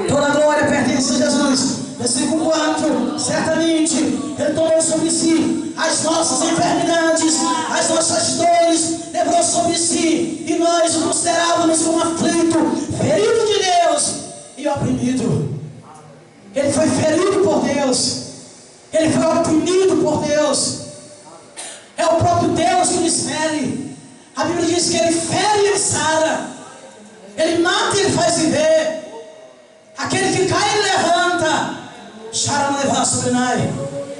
Toda a glória pertence a Jesus. Versículo 4, certamente Ele tomou sobre si as nossas enfermidades, as nossas dores, levou sobre si, e nós o considerávamos como aflito, ferido de Deus e oprimido. Ele foi ferido por Deus, Ele foi oprimido por Deus. É o próprio Deus que nos fere. A Bíblia diz que Ele fere e Ele sara, Ele mata e Ele faz viver. Aquele que cai e levanta.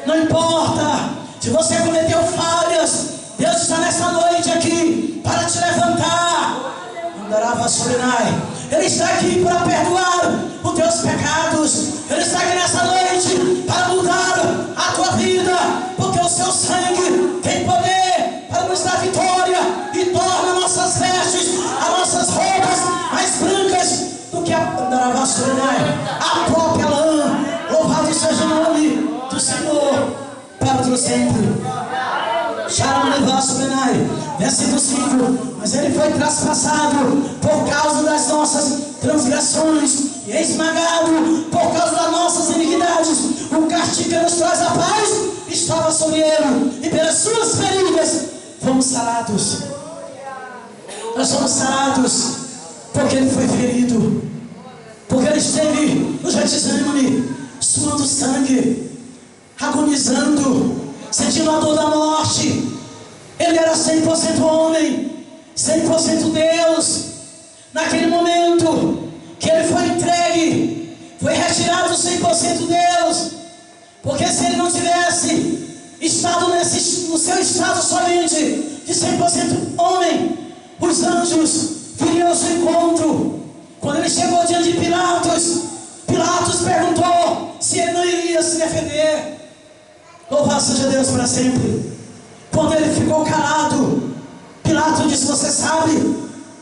Não importa se você cometeu falhas, Deus está nessa noite aqui para te levantar. Ele está aqui para perdoar os teus pecados. Ele está aqui nessa noite para mudar a tua vida, porque o seu sangue tem poder para nos dar vitória e torna nossas vestes, as nossas roupas mais brancas do que a própria lã. Louvado seja o nome do Senhor para todo sempre. Versículo 5. Mas Ele foi traspassado por causa das nossas transgressões e esmagado por causa das nossas iniquidades. O castigo que nos traz a paz estava sobre Ele, e pelas suas feridas fomos sarados. Nós somos sarados porque Ele foi ferido, porque Ele esteve no Getsemane, suando sangue, agonizando, sentindo a dor da morte. Ele era 100% homem, 100% Deus. Naquele momento que Ele foi entregue, foi retirado 100% Deus, porque se Ele não tivesse estado no seu estado somente de 100% homem, os anjos viriam ao seu encontro. Quando Ele chegou diante de Pilatos, Pilatos perguntou se Ele não iria se defender. Louvado seja Deus para sempre. Quando Ele ficou calado, Pilatos disse: você sabe,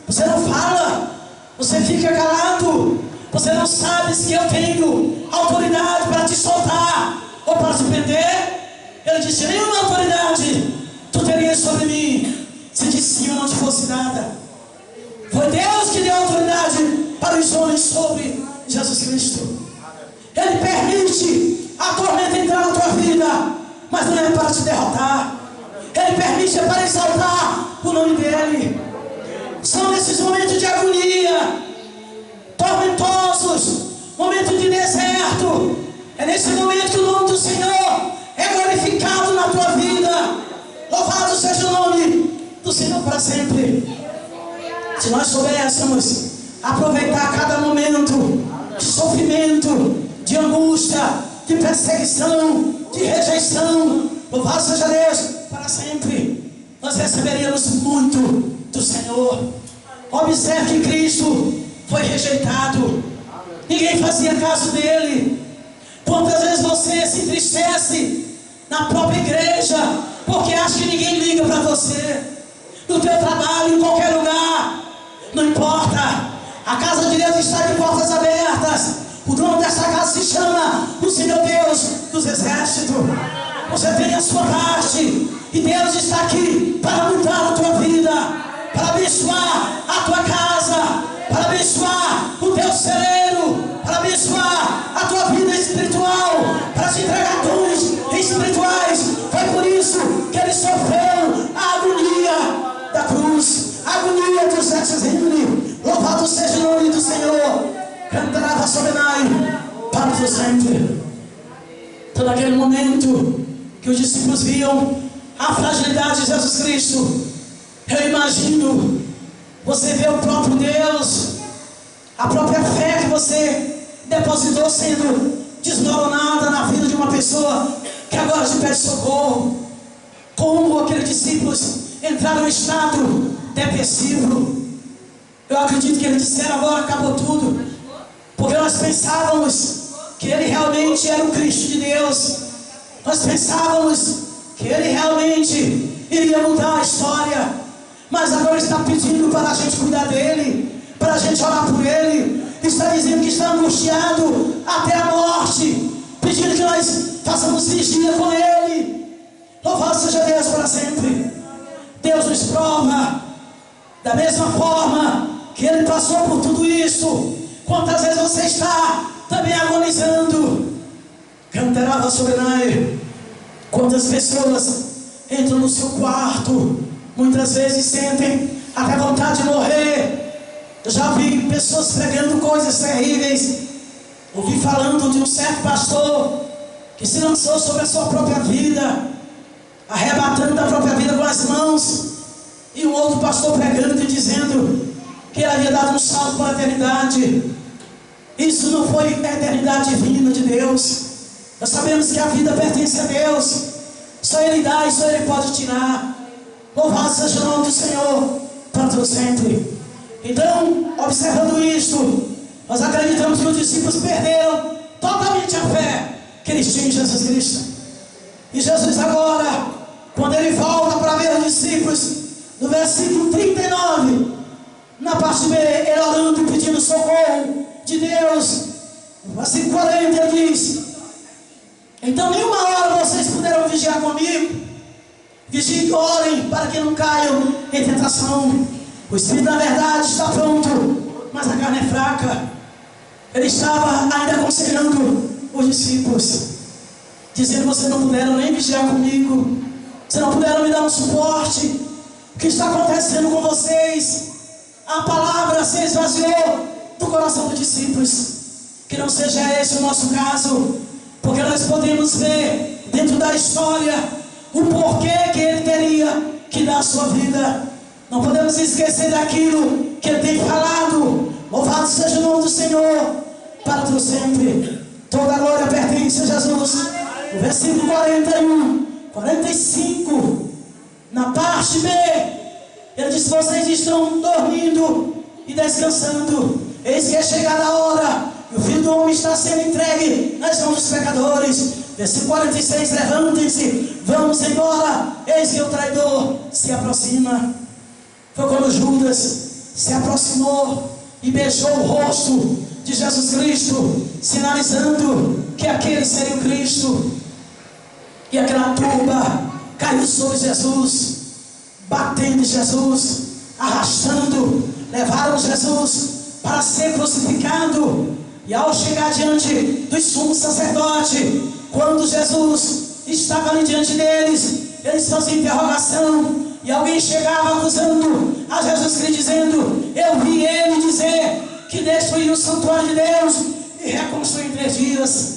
você não fala, você fica calado, você não sabe se eu tenho autoridade para te soltar ou para te prender? Ele disse: nenhuma autoridade tu terias sobre mim se de cima não te fosse dada. Foi Deus que deu autoridade para os homens sobre Jesus Cristo. Ele permite a tormenta entrar na tua vida, mas não é para te derrotar. Ele permite para exaltar o nome dEle. São nesses momentos de agonia, tormentosos, momentos de deserto, é nesse momento que o nome do Senhor é glorificado na tua vida. Louvado seja o nome do Senhor para sempre. Se nós soubéssemos aproveitar cada momento de sofrimento, de angústia, de perseguição, de rejeição, louvado seja Deus para sempre, nós receberíamos muito do Senhor. Observe que Cristo foi rejeitado, ninguém fazia caso dele. Quantas vezes você se entristece na própria igreja porque acha que ninguém liga para você, no teu trabalho, em qualquer lugar, não importa, a casa de Deus está de portas abertas. O dono dessa casa se chama o Senhor Deus dos Exércitos. Você tem a sua parte, e Deus está aqui para mudar a tua vida, para abençoar a tua casa, para abençoar o teu celeiro, para abençoar a tua vida espiritual, para te entregar dons espirituais. Foi por isso que Ele sofreu a agonia da cruz, a agonia do Getsemane. Louvado seja o nome do Senhor. Cantará Sobenai para todo sempre. Todo aquele momento que os discípulos viam a fragilidade de Jesus Cristo, eu imagino você vê o próprio Deus, a própria fé que você depositou sendo desmoronada na vida de uma pessoa que agora te pede socorro. Como aqueles discípulos entraram em estado depressivo. Eu acredito que eles disseram: agora acabou tudo, porque nós pensávamos que Ele realmente era o Cristo de Deus. Nós pensávamos que Ele realmente iria mudar a história, mas agora está pedindo para a gente cuidar dEle, para a gente orar por Ele. Está dizendo que está angustiado até a morte, pedindo que nós façamos vigia com Ele. Louvado seja Deus para sempre. Deus nos prova da mesma forma que Ele passou por tudo isso. Quantas vezes você está também agonizando? Cantarava sobrenai. Quantas pessoas entram no seu quarto, muitas vezes sentem até vontade de morrer. Eu já vi pessoas pregando coisas terríveis. Ouvi falando de um certo pastor que se lançou sobre a sua própria vida, arrebatando a própria vida com as mãos, e um outro pastor pregando e dizendo que ele havia dado um salto para a eternidade. Isso não foi a eternidade divina de Deus. Nós sabemos que a vida pertence a Deus. Só Ele dá e só Ele pode tirar. Louvado seja o nome do Senhor para todo sempre. Então, observando isso, nós acreditamos que os discípulos perderam totalmente a fé que eles tinham em Jesus Cristo. E Jesus agora, quando Ele volta para ver os discípulos, no versículo 39, na parte B, Ele orando e pedindo socorro de Deus, no versículo 40 Ele diz: então nenhuma hora vocês puderam vigiar comigo. Vigiem e orem para que não caiam em tentação. O Espírito na verdade está pronto, mas a carne é fraca. Ele estava ainda aconselhando os discípulos, dizendo: vocês não puderam nem vigiar comigo, vocês não puderam me dar um suporte. O que está acontecendo com vocês? A palavra se esvaziou do coração dos discípulos. Que não seja esse o nosso caso, porque nós podemos ver dentro da história o porquê que Ele teria que dar a sua vida. Não podemos esquecer daquilo que Ele tem falado. Louvado seja o nome do Senhor para todo sempre. Toda a glória pertence a Jesus. O versículo 41, 45, na parte B, Ele diz: vocês estão dormindo e descansando. Eis que é chegada a hora, e o Filho do Homem está sendo entregue nas mãos dos pecadores. Versículo 46, levantem-se, vamos embora, eis que o traidor se aproxima. Foi quando Judas se aproximou e beijou o rosto de Jesus Cristo, sinalizando que aquele seria o Cristo. E aquela turba caiu sobre Jesus, batendo em Jesus, arrastando, levaram Jesus para ser crucificado. E ao chegar diante do sumo sacerdote, quando Jesus estava ali diante deles, eles faziam interrogação, e alguém chegava acusando a Jesus Cristo, dizendo: eu vi ele dizer que destruiu o santuário de Deus e reconstruiu em 3 dias.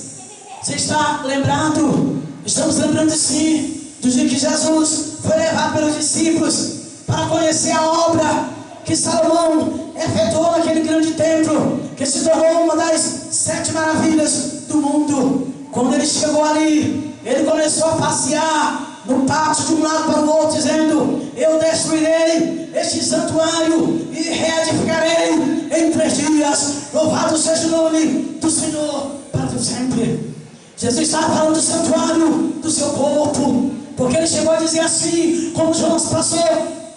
Você está lembrado? Estamos lembrando sim do dia que Jesus foi levado pelos discípulos para conhecer a obra que Salomão efetuou naquele grande templo, que se tornou uma das 7 maravilhas do mundo. Quando ele chegou ali, ele começou a passear no pátio de um lado para o outro, dizendo: eu destruirei este santuário e reedificarei em 3 dias. Louvado seja o nome do Senhor para todo sempre. Jesus estava falando do santuário do seu corpo, porque ele chegou a dizer assim: como Jonas passou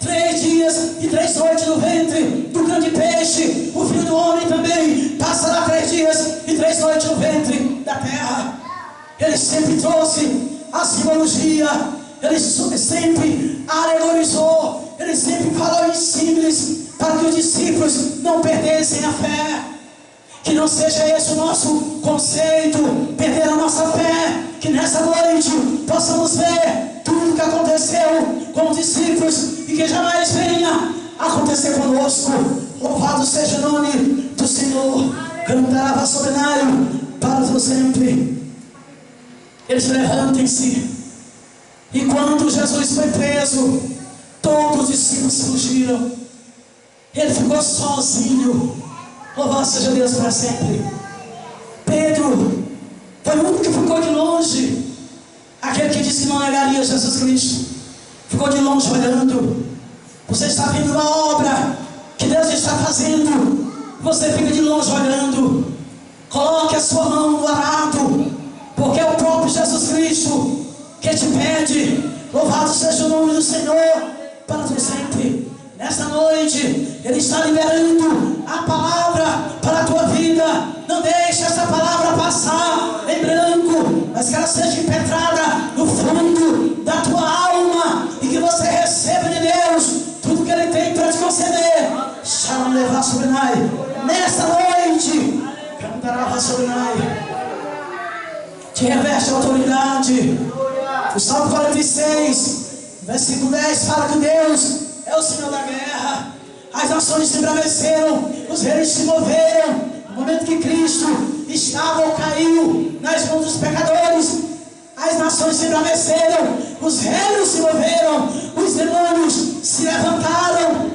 3 dias e 3 noites no ventre do grande peixe, o Filho do Homem também passará 3 dias e 3 noites no ventre da terra. Ele sempre trouxe a simbologia, ele sempre alegorizou, ele sempre falou em símbolos para que os discípulos não perdessem a fé. Que não seja esse o nosso conceito, perder a nossa fé. Que nessa noite possamos ver tudo que aconteceu com os discípulos e que jamais venha acontecer conosco. Louvado seja o nome do Senhor. Cantarava sobrenário para todo sempre. Eles levantem-se. E quando Jesus foi preso, todos os discípulos fugiram. Ele ficou sozinho. Louvado seja Deus para sempre. Pedro foi o único que ficou de longe. Aquele que disse que não negaria Jesus Cristo, ficou de longe olhando. Você está vendo uma obra que Deus está fazendo, você fica de longe olhando. Coloque a sua mão no arado, porque é o próprio Jesus Cristo que te pede. Louvado seja o nome do Senhor para todo sempre. Nesta noite Ele está liberando a palavra para a tua vida. Não deixe essa palavra passar em branco, mas que ela seja impetrada no fundo da tua alma, e que você receba de Deus tudo que Ele tem para te conceder. Shalom levar sobre nós. Nesta noite Cantarava sobre nós. Te reveste a autoridade. O Salmo 46, versículo 10 fala que Deus é o Senhor da guerra. As nações se embraveceram, os reis se moveram. No momento que Cristo estava ou caiu nas mãos dos pecadores, as nações se embraveceram, os reinos se moveram, os demônios se levantaram.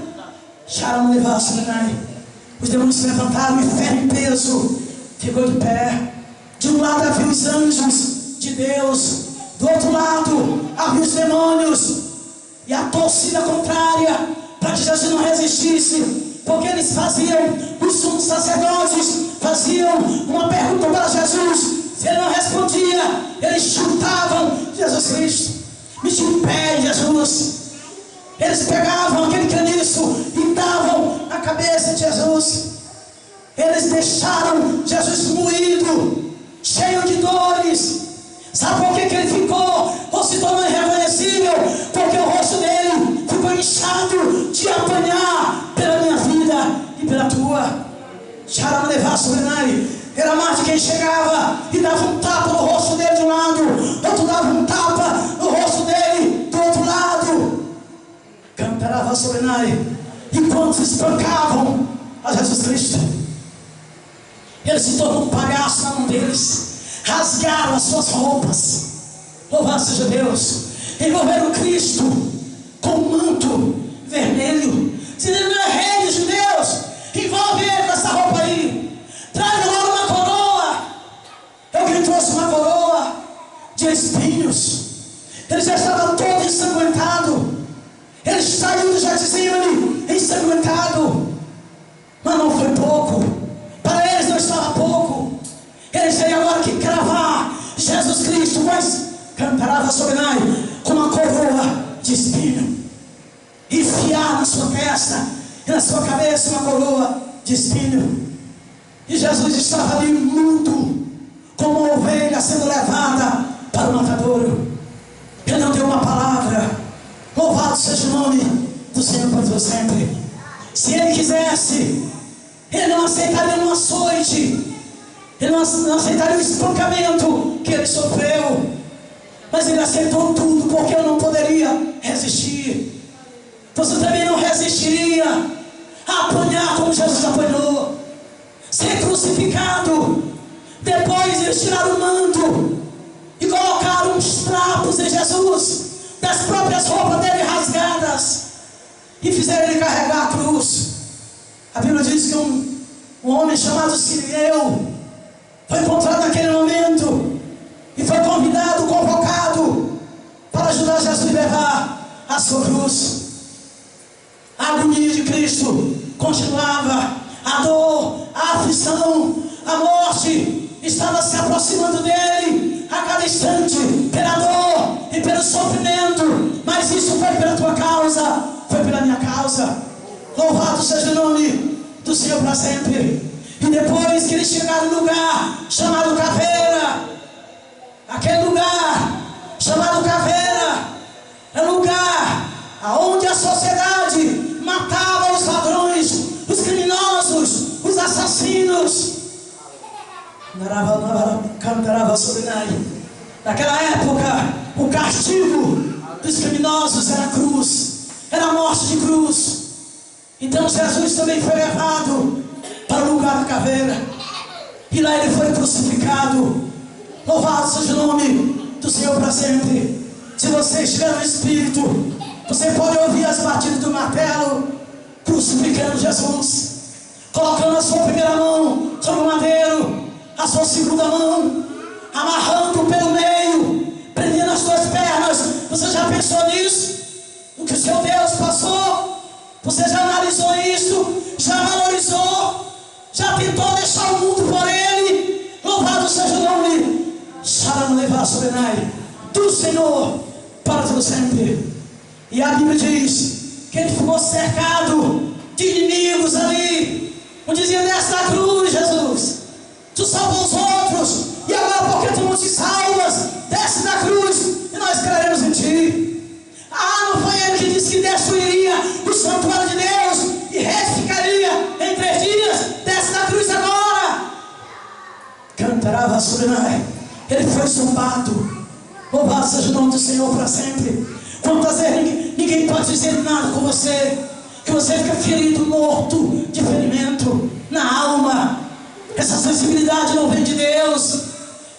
Os demônios se levantaram e fé em peso ficou de pé. De um lado havia os anjos de Deus, do outro lado havia os demônios e a torcida contrária para que Jesus não resistisse, porque eles faziam, os sumos sacerdotes faziam uma pergunta para Jesus. Se ele não respondia, eles chutavam Jesus Cristo. Me impede, Jesus. Eles pegavam aquele caniço e davam na cabeça de Jesus. Eles deixaram Jesus moído, cheio de dores. Sabe por que ele ficou ou se tornou irreconhecível? Porque o rosto dele ficou inchado de apanhar pela minha vida e pela tua. Era mais de quem chegava e dava um tapa no rosto dele de um lado, outro dava um tapa no rosto dele do outro lado. Cantarava sobre nós. E quando espancavam a Jesus Cristo, ele se tornou um palhaço na mão deles. Rasgaram as suas roupas. Louvado seja Deus. Envolveram Cristo com um manto vermelho. Se ele não é rei dos judeus, envolve ele com essa roupa aí. Traz agora uma coroa. Eu que trouxe uma coroa de espinhos. Ele já estava todo ensanguentado. Ele saiu do Getsemane ensanguentado. Mas não foi pouco. Para eles não estava pouco. Eles têm agora que cravar Jesus Cristo, mas cantarava sobre nós com uma coroa de espinho. Enfiar na sua testa e na sua cabeça uma coroa de espinho. E Jesus estava ali mudo, como uma ovelha sendo levada para o matadouro. Ele não deu uma palavra. Louvado seja o nome do Senhor para Deus sempre. Se ele quisesse, ele não aceitaria um açoite, ele não aceitaria o espancamento que ele sofreu. Mas ele aceitou tudo, porque eu não poderia resistir. Você também não resistiria a apanhar como Jesus apanhou, ser crucificado. Depois eles tiraram o manto e colocaram uns trapos em Jesus, das próprias roupas dele rasgadas, e fizeram ele carregar a cruz. A Bíblia diz que um homem chamado Sirineu foi encontrado naquele momento e foi convidado, convocado para ajudar Jesus a levar a sua cruz. A agonia de Cristo continuava, a dor, a aflição, a morte estava se aproximando dele a cada instante, pela dor e pelo sofrimento. Mas isso foi pela tua causa, foi pela minha causa. Louvado seja o nome do Senhor para sempre. E depois que eles chegaram no lugar chamado Caveira, aquele lugar chamado Caveira é um lugar onde a sociedade matava os ladrões, os criminosos, os assassinos. Cantarava sobre nós. Naquela época, o castigo dos criminosos era a cruz, era a morte de cruz. Então Jesus também foi levado para o lugar da caveira, e lá ele foi crucificado. Louvado seja o nome do Senhor para sempre. Se você estiver no Espírito, você pode ouvir as batidas do martelo, crucificando Jesus, colocando a sua primeira mão sobre o madeiro, a sua segunda mão amarrando pelo meio, prendendo as suas pernas. Você já pensou nisso? O que o seu Deus passou? Você já analisou isso? Já valorizou? Já tentou deixar o mundo por ele? Louvado seja o nome do Senhor para todo sempre. E a Bíblia diz que ele ficou cercado de inimigos ali, onde dizia: desce da cruz, Jesus, tu salvas os outros, e agora porque tu não te salvas, desce da cruz e nós creremos em ti. Ah, não foi ele que disse que destruiria o santuário de Deus e retificaria em 3 dias? Desce da cruz agora. Cantarava sobre nós. Ele foi zombado. Louvado seja o nome do Senhor para sempre. Quantas vezes ninguém pode dizer nada com você, que você fica ferido, morto de ferimento na alma. Essa sensibilidade não vem de Deus,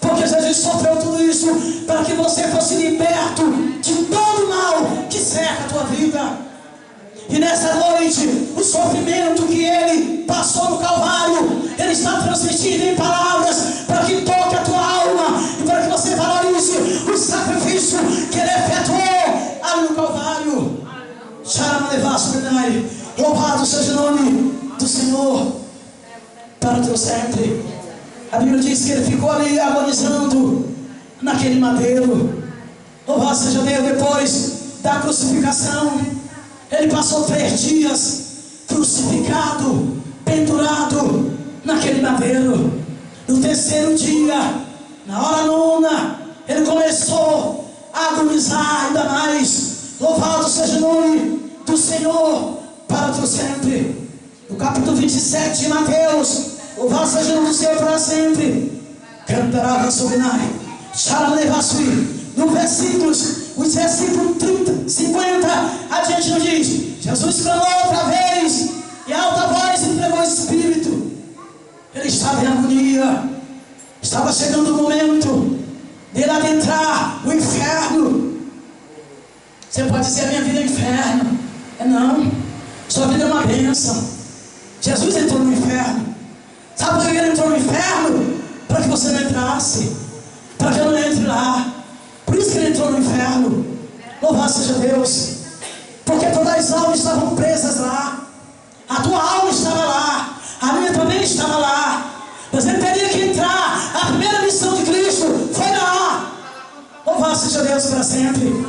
porque Jesus sofreu tudo isso para que você fosse liberto de todo mal que cerca a tua vida. E nessa noite, o sofrimento que Ele passou no Calvário, Ele está transmitindo em palavras para que toque a tua alma e para que você valorize o sacrifício que Ele efetuou ali no Calvário. Louvado seja o nome do Senhor para teu sempre. A Bíblia diz que Ele ficou ali agonizando naquele madeiro. Louvado seja Deus. Depois da crucificação, Ele passou 3 dias crucificado, pendurado naquele madeiro. No 3º dia, na hora 9ª, Ele começou a agonizar ainda mais. Louvado seja o nome do Senhor para tu sempre. No capítulo 27 de Mateus, louvado seja o nome do Senhor para sempre. Cantarava sobre nós. No os versículos 30, 50 adiante nos diz: Jesus clamou outra vez e alta voz entregou o Espírito. Ele estava em agonia. Estava chegando o momento dele adentrar o inferno. Você pode dizer: a minha vida é inferno. Não, sua vida é uma bênção. Jesus entrou no inferno. Sabe por que Ele entrou no inferno? Para que você não entrasse, para que eu não entre lá. Por isso que Ele entrou no inferno. Louvado seja Deus. Porque todas as almas estavam presas lá. A tua alma estava lá, a minha também estava lá. Mas Ele teria que entrar. A primeira missão de Cristo foi lá. Louvado seja Deus para sempre.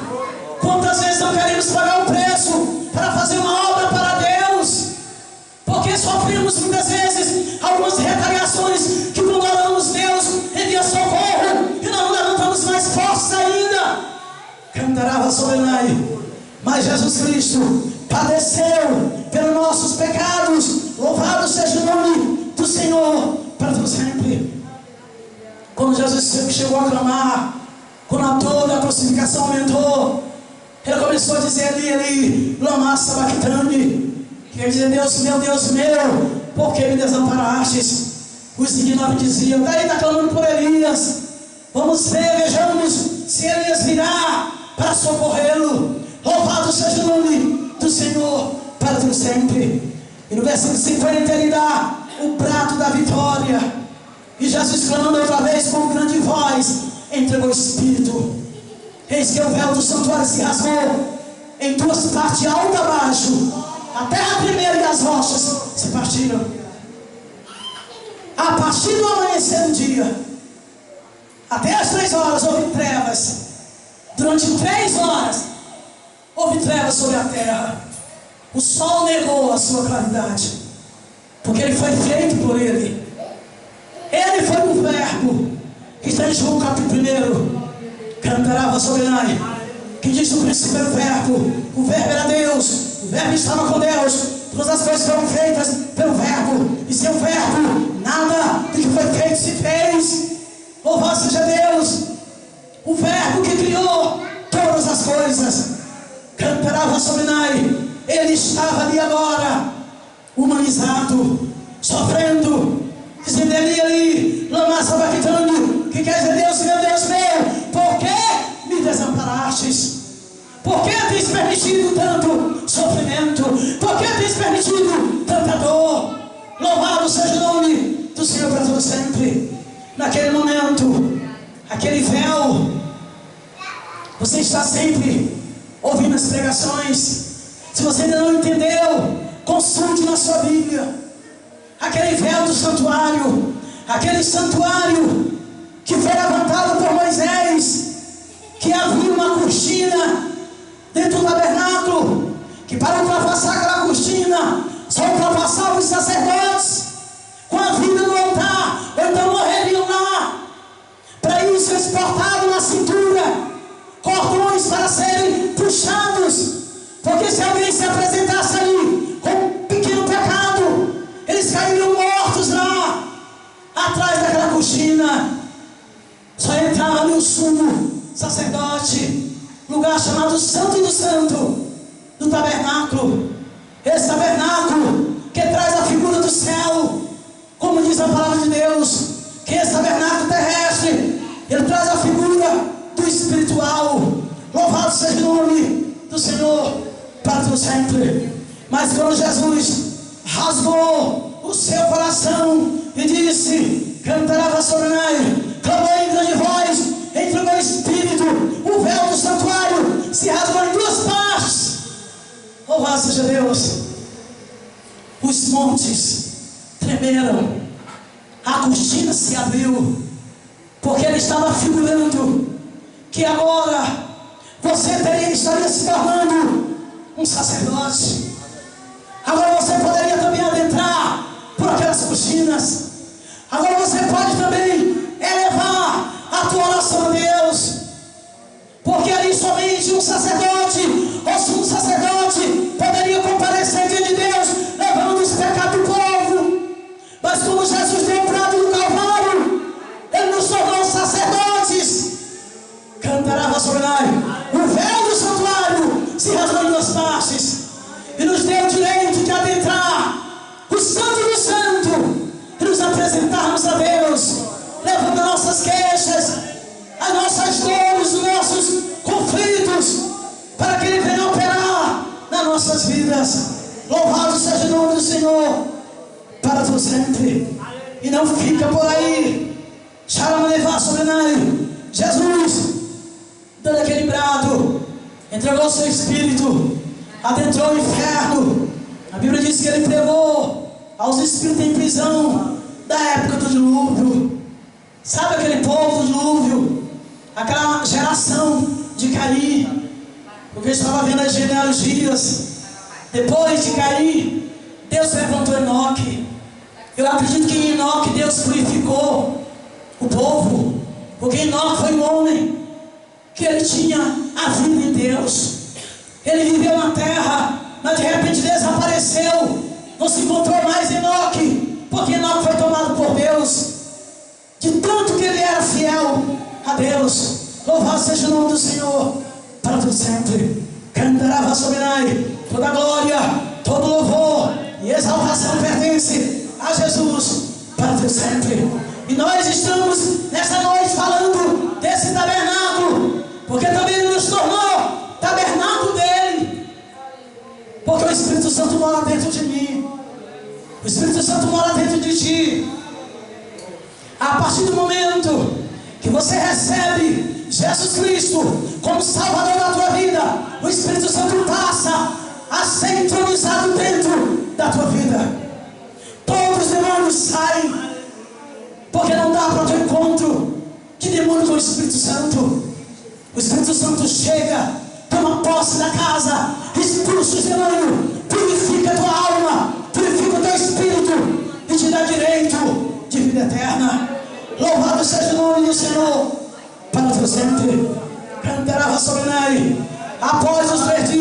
Quantas vezes não queremos pagar o preço para fazer uma obra para Deus? Porque sofremos muitas vezes algumas retaliações, que quando oramos Deus envia socorro e nós levantamos mais força ainda. Cantarava sobre nós. Mas Jesus Cristo padeceu pelos nossos pecados. Louvado seja o nome do Senhor para todo sempre. Quando Jesus chegou a clamar, quando a dor da crucificação aumentou, Ele começou a dizer ali, lama sabachthani, que quer dizer: Deus meu, por que me desamparastes? Os ignorantes diziam: daí está clamando por Elias. Vamos ver, vejamos se Elias virá para socorrê-lo. Louvado seja o nome do Senhor para todo sempre. E no versículo 50 Ele dá o prato da vitória. E Jesus, clamando outra vez com grande voz, entregou o Espírito. Eis que o véu do santuário se rasgou em 2 partes, alto e abaixo. A terra primeira e as rochas se partiram. A partir do amanhecer do dia, até as 3 horas houve trevas. Durante 3 horas houve trevas sobre a terra. O sol negou a sua claridade, porque ele foi feito por Ele. Ele foi o verbo que está em João capítulo 1. Cantarava sobre nós, que diz: no princípio era o verbo era Deus, o verbo estava com Deus, todas as coisas foram feitas pelo verbo, e sem o verbo nada do que foi feito se fez. Louvado seja Deus, o verbo que criou todas as coisas. Cantarava sobre nós. Ele estava ali agora, humanizado, sofrendo, dizendo ali, lama sabachthani, que quer dizer: Deus meu, por que me desamparastes? Por que tens permitido tanto sofrimento? Por que tens permitido tanta dor? Louvado seja o nome do Senhor para todo sempre. Naquele momento, aquele véu, você está sempre ouvindo as pregações. Se você ainda não entendeu, consulte na sua Bíblia. Aquele véu do santuário, aquele santuário que foi levantado por Moisés, que havia uma cortina dentro do tabernáculo, que para ultrapassar aquela cortina só ultrapassavam os sacerdotes com a vida no altar, ou então morreriam lá. Para isso eles portavam na cintura cordões para serem puxados, porque se alguém se apresentasse ali com um pequeno pecado, eles cairiam mortos lá atrás daquela cortina. ali o sumo sacerdote, lugar chamado Santo do Santo, do tabernáculo. Esse tabernáculo que traz a figura do céu, como diz a palavra de Deus, que esse tabernáculo terrestre, ele traz a figura do espiritual. Louvado seja o nome do Senhor para todo sempre. Mas quando Jesus rasgou o seu coração e disse: cantará Sorenai, clamou em grande voz, entregou o Espírito, o véu do santuário se rasgou em duas partes. Louvado seja Deus. Os montes tremeram, a cortina se abriu, porque ele estava figurando que agora você estaria se tornando um sacerdote. Agora você poderia também adentrar por aquelas cortinas. Agora você pode também elevar a tua oração a Deus, porque ali somente um sacerdote ou sumo sacerdote poderia comparecer diante de Deus levando os pecados do povo. Mas como Jesus deu o prado do Calvário, ele nos tornou sacerdotes. Cantará Sorenai, o véu do santuário se rasgou em duas partes e nos deu o direito de adentrar o Santo do Santo e nos apresentarmos a Deus, levando as nossas queixas, as nossas dores, os nossos conflitos, para que Ele venha operar nas nossas vidas. Louvado seja o nome do Senhor para todo sempre. E não fica por aí. Jesus, dando aquele brado, entregou o seu espírito, adentrou o inferno. A Bíblia diz que ele pregou aos espíritos em prisão da época do dilúvio. Sabe aquele povo do dilúvio, aquela geração de Caim? Porque eu estava vendo as genealogias. Depois de Caim, Deus levantou Enoque. Eu acredito que em Enoque Deus purificou o povo, porque Enoque foi um homem que ele tinha a vida em Deus. Ele viveu na terra, mas de repente desapareceu. Não se encontrou mais Enoque, porque Enoque foi tomado por Deus, de tanto que ele era fiel a Deus. Louvado seja o nome do Senhor para todo sempre. Cantará Sorenai, toda glória, todo louvor e exaltação pertence a Jesus para todo sempre. E nós estamos nessa noite falando desse tabernáculo, porque também Ele nos tornou tabernáculo dele, porque o Espírito Santo mora dentro de mim, o Espírito Santo mora dentro de ti. A partir do momento que você recebe Jesus Cristo como Salvador da tua vida, o Espírito Santo passa a ser entronizado dentro da tua vida. Todos os demônios saem, porque não dá para o teu encontro de demônio com o Espírito Santo. O Espírito Santo chega, toma posse da casa, expulsa os demônios, purifica a tua alma, purifica o teu espírito e te dá direito de vida eterna. Louvado seja o nome do Senhor para todo sempre. Cantará Sorenai. Após os 3 dias